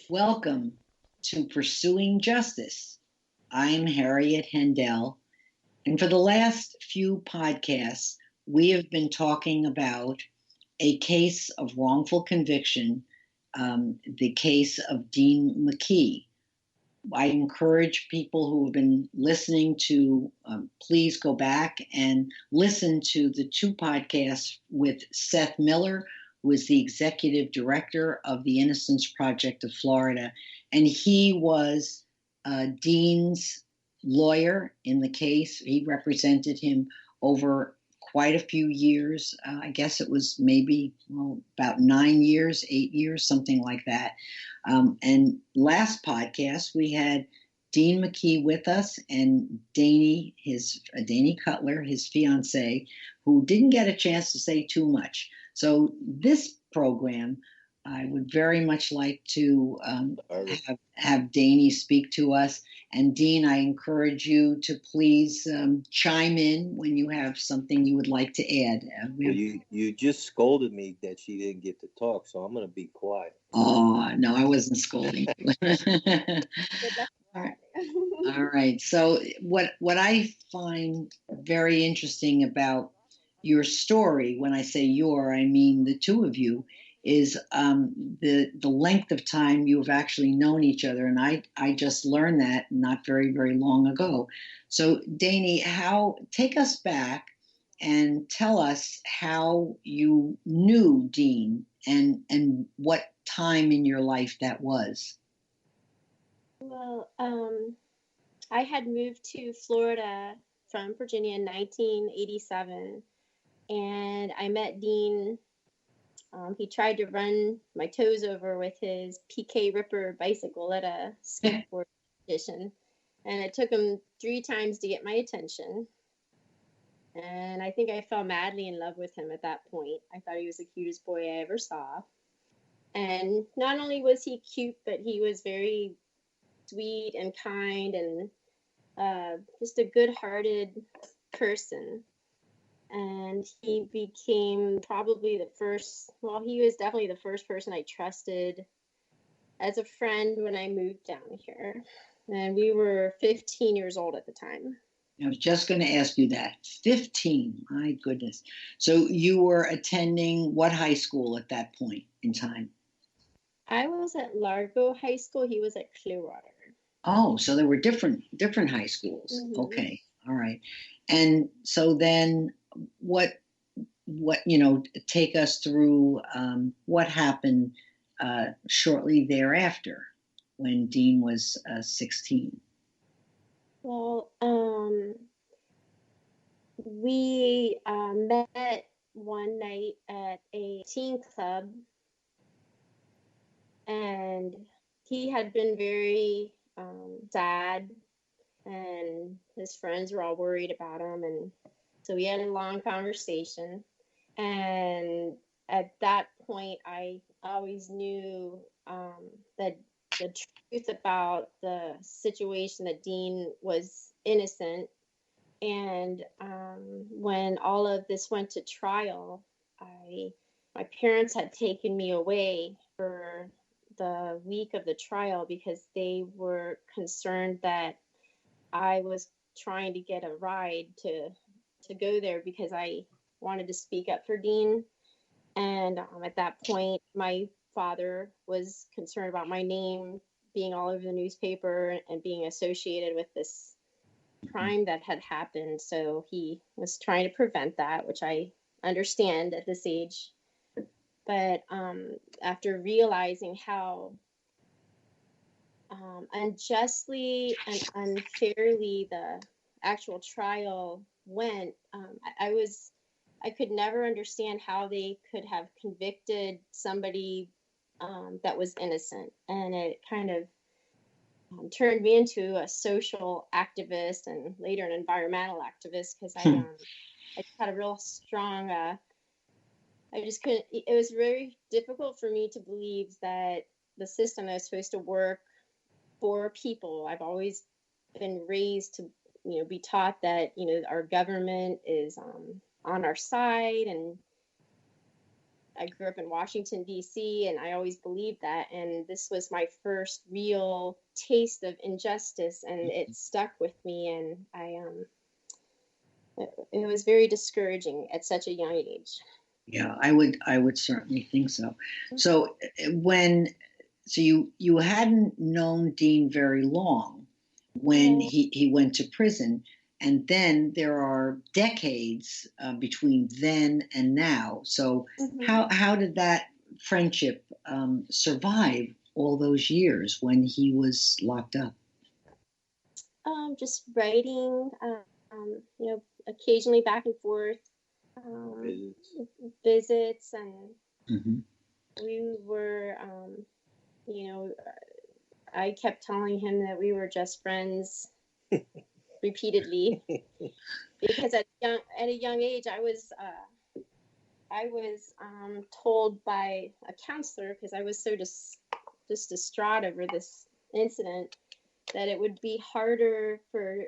Welcome to Pursuing Justice. I'm Harriet Hendel, and for the last few podcasts, we have been talking about a case of wrongful conviction, the case of Dean McKee. I encourage people who have been listening to please go back and listen to the two podcasts with Seth Miller, who is the executive director of the Innocence Project of Florida. And he was Dean's lawyer in the case. He represented him over quite a few years. I guess it was maybe about 9 years, 8 years, something like that. And last podcast, we had Dean McKee with us and Danie, Danie CUTLER, his fiance, who didn't get a chance to say too much. So this program, I would very much like to have Danie speak to us. And Dean, I encourage you to please chime in when you have something you would like to add. Well, you just scolded me that she didn't get to talk, so I'm going to be quiet. Oh, no, I wasn't scolding you. All right. So what I find very interesting about your story, when I say your, I mean the two of you, is the length of time you have actually known each other. And I just learned that not very, very long ago. So Danie, take us back and tell us how you knew Dean and what time in your life that was. Well, I had moved to Florida from Virginia in 1987, and I met Dean. He tried to run my toes over with his PK Ripper bicycle at a skateboard competition, and it took him 3 times to get my attention. And I think I fell madly in love with him at that point. I thought he was the cutest boy I ever saw. And not only was he cute, but he was very sweet and kind and just a good-hearted person. And he became probably he was definitely the first person I trusted as a friend when I moved down here. And we were 15 years old at the time. I was just going to ask you that. 15, my goodness. So you were attending what high school at that point in time? I was at Largo High School. He was at Clearwater. Oh, so there were different high schools. Mm-hmm. Okay, all right. And so then what take us through what happened shortly thereafter when Dean was 16. Well, we met one night at a teen club, and he had been very sad, and his friends were all worried about him, and so we had a long conversation. And at that point, I always knew that the truth about the situation, that Dean was innocent. And when all of this went to trial, my parents had taken me away for the week of the trial because they were concerned that I was trying to get a ride to go there because I wanted to speak up for Dean. And at that point, my father was concerned about my name being all over the newspaper and being associated with this crime that had happened. So he was trying to prevent that, which I understand at this age. But after realizing how unjustly and unfairly the actual trial went, I could never understand how they could have convicted somebody that was innocent. And it kind of turned me into a social activist and later an environmental activist because I had a real strong, I just couldn't, it was very difficult for me to believe that the system that was supposed to work for people. I've always been raised to, be taught that, our government is on our side. And I grew up in Washington, D.C., and I always believed that. And this was my first real taste of injustice, and it stuck with me. And it was very discouraging at such a young age. Yeah, I would certainly think so. So you hadn't known Dean very long when he went to prison, and then there are decades between then and now. So how did that friendship survive all those years when he was locked up? Just writing, occasionally back and forth, visits, and we were, I kept telling him that we were just friends repeatedly, because at a young age I was told by a counselor, because I was so just distraught over this incident, that it would be harder for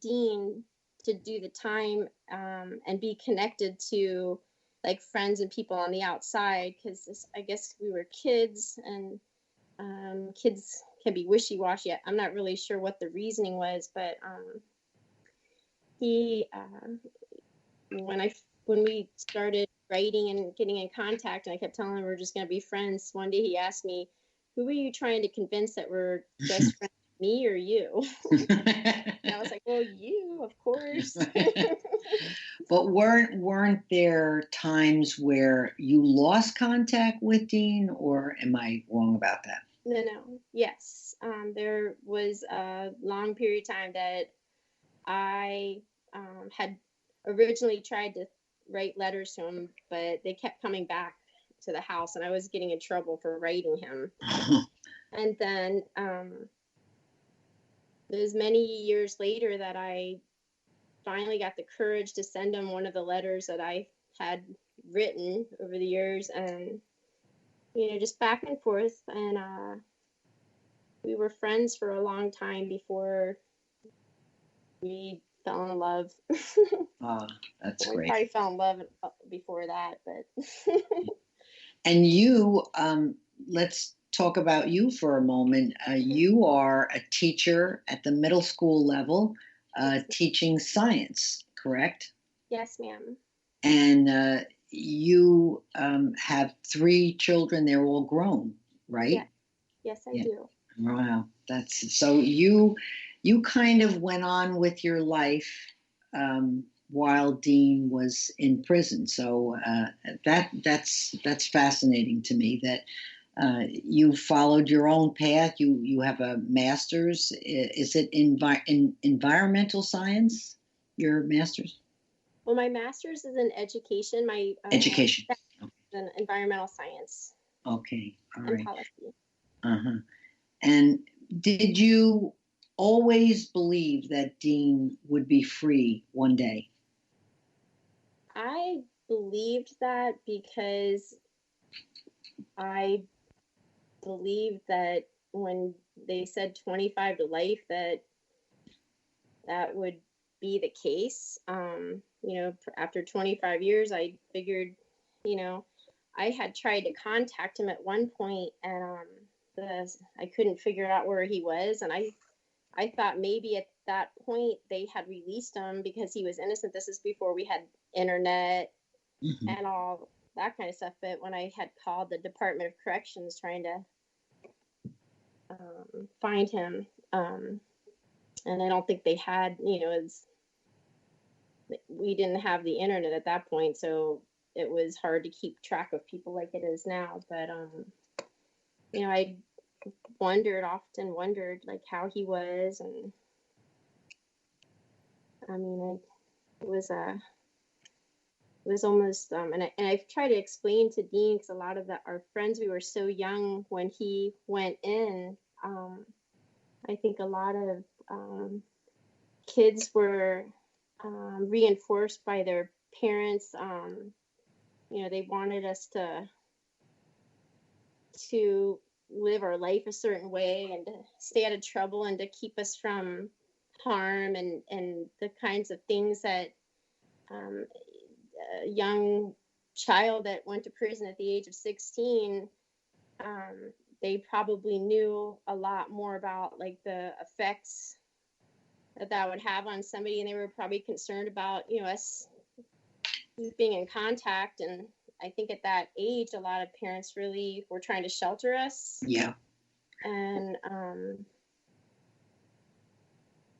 Dean to do the time and be connected to like friends and people on the outside, because I guess we were kids, and kids can be wishy-washy. I'm not really sure what the reasoning was, but he when we started writing and getting in contact, and I kept telling him we're just going to be friends, one day he asked me, "Who were you trying to convince that we're just friends, me or you?" And I was like, "Well, you, of course." But weren't there times where you lost contact with Dean, or am I wrong about that? No. Yes. There was a long period of time that I had originally tried to write letters to him, but they kept coming back to the house, and I was getting in trouble for writing him. And then it was many years later that I finally got the courage to send him one of the letters that I had written over the years, and just back and forth, and we were friends for a long time before we fell in love. That's we great. probably fell in love before that, but And you, let's talk about you for a moment. You are a teacher at the middle school level, teaching science, correct? Yes, ma'am. And you have 3 children. They're all grown, right? Yes, I do. Wow, that's so. You kind of went on with your life while Dean was in prison. So that's fascinating to me. That you followed your own path. You have a master's. Is it in environmental science? Your master's? Well, my master's is in education. My education. In environmental science. Okay, all and right. Policy. And did you always believe that Dean would be free one day? I believed that because I believed that when they said 25 to life, that would be the case. After 25 years, I figured, I had tried to contact him at one point, and I couldn't figure out where he was, and I thought maybe at that point they had released him because he was innocent. This is before we had internet and all that kind of stuff. But when I had called the Department of Corrections trying to find him, and I don't think they had, we didn't have the internet at that point, so it was hard to keep track of people like it is now. But I often wondered like how he was, and I mean, it was almost and I've tried to explain to Dean, because a lot of our friends, we were so young when he went in. I think a lot of kids were reinforced by their parents. They wanted us to live our life a certain way and to stay out of trouble and to keep us from harm and the kinds of things that young child that went to prison at the age of 16, they probably knew a lot more about like the effects that would have on somebody, and they were probably concerned about, you know, us being in contact. And I think at that age, a lot of parents really were trying to shelter us. Yeah. And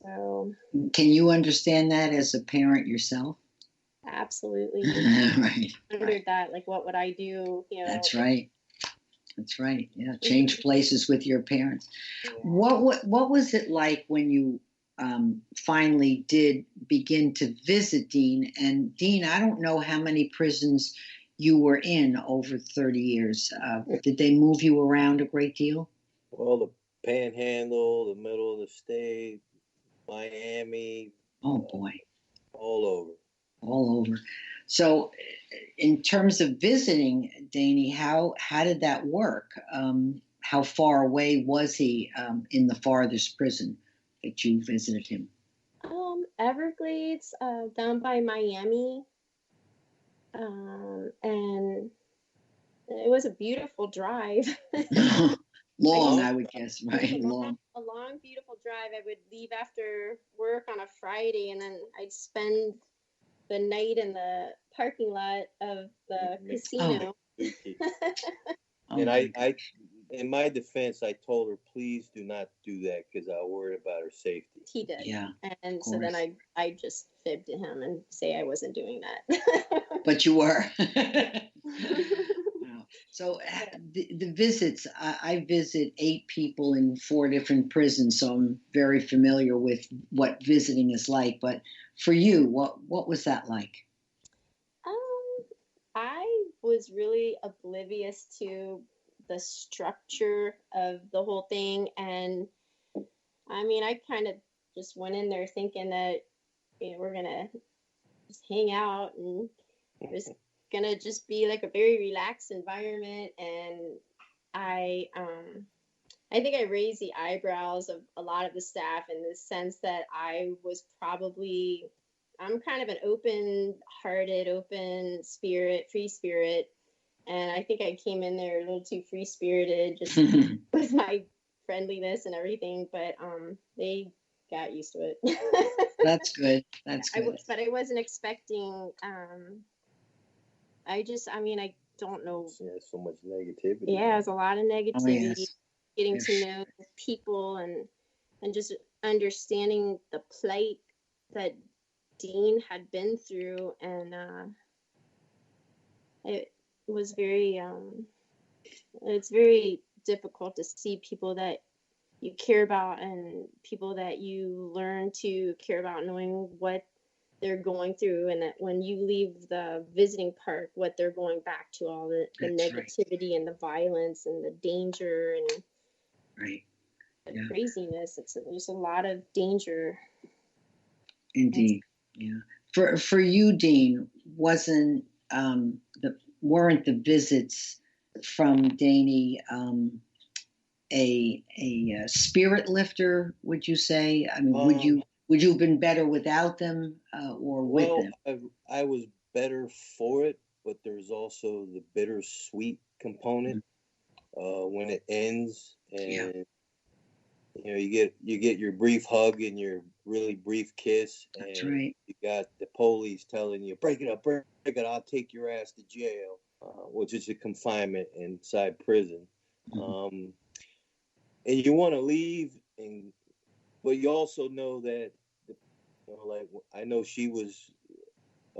so. Can you understand that as a parent yourself? Absolutely. Right. Wondered that, like, what would I do? You know. That's right. That's right. Yeah. Change places with your parents. Yeah. What was it like when you finally did begin to visit Dean? And Dean, I don't know how many prisons you were in over 30 years. Did they move you around a great deal? Well, the Panhandle, the middle of the state, Miami. Oh boy. All over. All over. So, in terms of visiting Danie, how did that work? How far away was he in the farthest prison that you visited him? Everglades, down by Miami, and it was a beautiful drive. Long, I would guess, right? Long. A long, beautiful drive. I would leave after work on a Friday, and then I'd spend the night in the parking lot of the casino. And I, in my defense, I told her, please do not do that because I worried about her safety. He did. Yeah. And so then I just fibbed to him and say I wasn't doing that. But you were. Wow. So the visits, I visit 8 people in 4 different prisons, so I'm very familiar with what visiting is like. But for you, what was that like? I was really oblivious to the structure of the whole thing. And I mean, I kind of just went in there thinking that, you know, we're going to just hang out and it was going to just be like a very relaxed environment. And I think I raised the eyebrows of a lot of the staff in the sense that I'm kind of an open-hearted, open spirit, free spirit. And I think I came in there a little too free-spirited just with my friendliness and everything. But they got used to it. That's good. That's good. But I wasn't expecting, I don't know. Yeah, so much negativity. Yeah, there's a lot of negativity. Oh, yes. Getting to know people and just understanding the plight that Dean had been through, and it was very it's very difficult to see people that you care about and people that you learn to care about, knowing what they're going through, and that when you leave the visiting park, what they're going back to, all the negativity, right, and the violence and the danger and right, the craziness. There's a lot of danger. Indeed. Yeah. For you, Dean, weren't the visits from Danie a spirit lifter? Would you say? I mean, would you have been better without them or with them? I was better for it, but there's also the bittersweet component when it ends, and you know, you get your brief hug and your really brief kiss, and that's right. You got the police telling you, break it up, I'll take your ass to jail, which is a confinement inside prison. And you want to leave, but you also know that, like, I know she was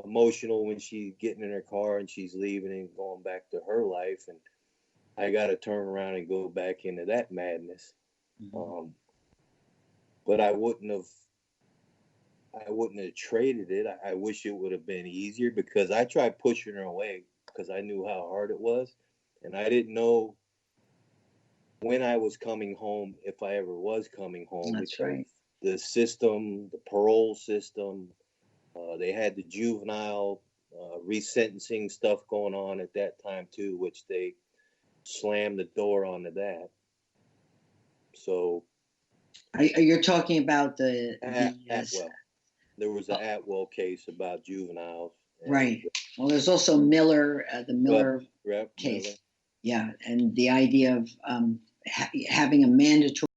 emotional when she's getting in her car and she's leaving and going back to her life, and I got to turn around and go back into that madness. But I wouldn't have traded it. I wish it would have been easier, because I tried pushing her away because I knew how hard it was, and I didn't know when I was coming home, if I ever was coming home. That's right. The system, the parole system, they had the juvenile resentencing stuff going on at that time too, which they slammed the door onto that. So you're talking about the Atwell. There was an Atwell case about juveniles, Right. Well, there's also Miller, the Miller Rep case. Miller. Yeah, and the idea of having a mandatory